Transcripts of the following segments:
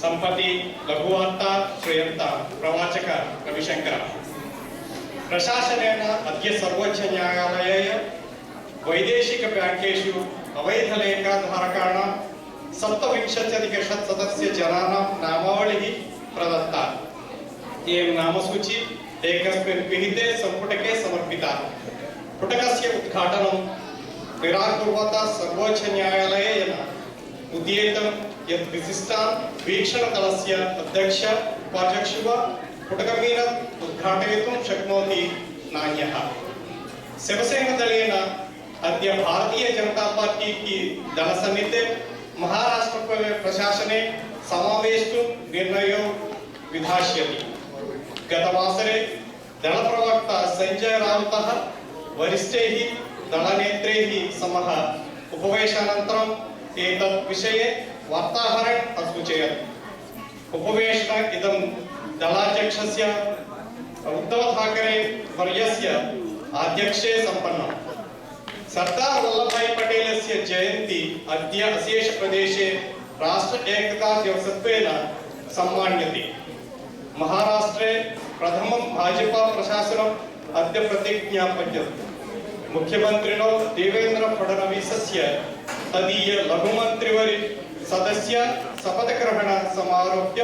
संपत्ति लघुवार्ता श्रूयन्ता प्रवाचक रविशंकर प्रशासनेन अद्य सर्वोच्च न्यायालयेन वैदेशिक बैंकेषु अवैध लेखाधारकाणां 27,000 सदस्यजनानां नामावलिः प्रदत्ता। एवं नामसूची एकस्मिन् पिहिते संपुटके समर्पिता। पुटकस्य उद्घाटनं निराकुर्वता सर्वोच्च न्यायालयेन उदीरितं यत् विशिष्टान् वीक्षणदलस्य अध्यक्ष उपाध्यक्षः पुटकमेन उद्घाटयितुं शक्नोति नान्यः। शिवसेनादलेन अद्य भारतीय जनता पार्टी की दलसमिते महाराष्ट्र प्रशासने समावेष्टुं निर्णयो विधास्यति। गतवासरे दलप्रवक्ता संजय राउतः वरिष्ठैः दलनेत्रैः समः उपवेशनानन्तरम् एतत् विषये वार्ताहरम् असूचयत्। उपवेशनम् इदं दलाध्यक्षस्य उद्धव ठाकरे वर्यस्य आध्यक्षे सम्पन्नम्। सरदार वल्लभभाई पटेलस्य जयन्ती अद्य अशेष प्रदेशे राष्ट्र एकता दिवसत्वेन सम्मान्यते। महाराष्ट्रे प्रथमं भाजपा प्रशासनम् अद्य प्रतिज्ञापयत्। मुख्यमन्त्रिणो देवेन्द्र फडणवीसस्य तदीय लघुमन्त्रिवर्य सदस्य शपथग्रहण समारोप्य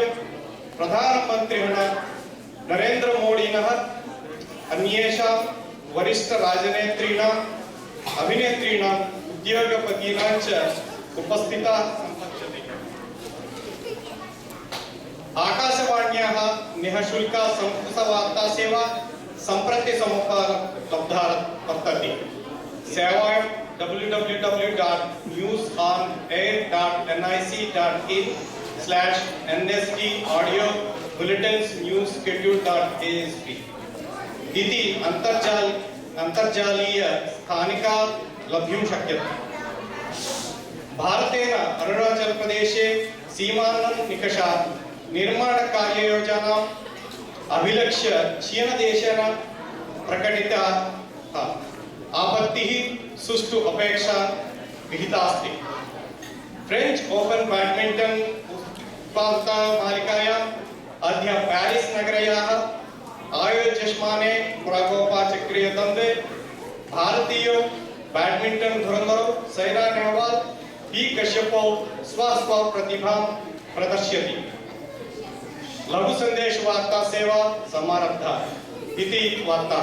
प्रधानमन्त्रिणा नरेन्द्र मोदिनः अन्येषां वरिष्ठ राजनेतॄणां अभिनेतॄणां उद्योगपतीनां च उपस्थिता सम्पत्स्यते। आकाशवाण्याः निःशुल्का संस्कृतवार्ता सेवा सम्प्रति समुपलब्धा वर्तते। सेवायां www.newsonair.nic.in/nsd audio bulletins news schedule.asp इति अंतर्जालीय स्थानिका लभ्युं शक्यते। भारतेन अरुणाचल प्रदेशे सीमानं निकषात् निर्माण कार्ययोजनाम् अभिलक्ष्य चीन देशेन प्रकटिता आपत्तिः सुष्ठु अपेक्षा विहितास्ति। फ्रेंच ओपन बैडमिंटन स्पर्धा मालिकायाम् अद्य प्यारिस नगर्याः आयोज्यमाने प्रागोपचक्रीय द्वन्द्वे भारतीय बैडमिंटन धुरन्धरौ साइना नेहवाल पी कश्यपौ स्वप्रतिभां प्रदर्शयति। लघु संदेश वार्ता सेवा समारब्धा इति वार्ता।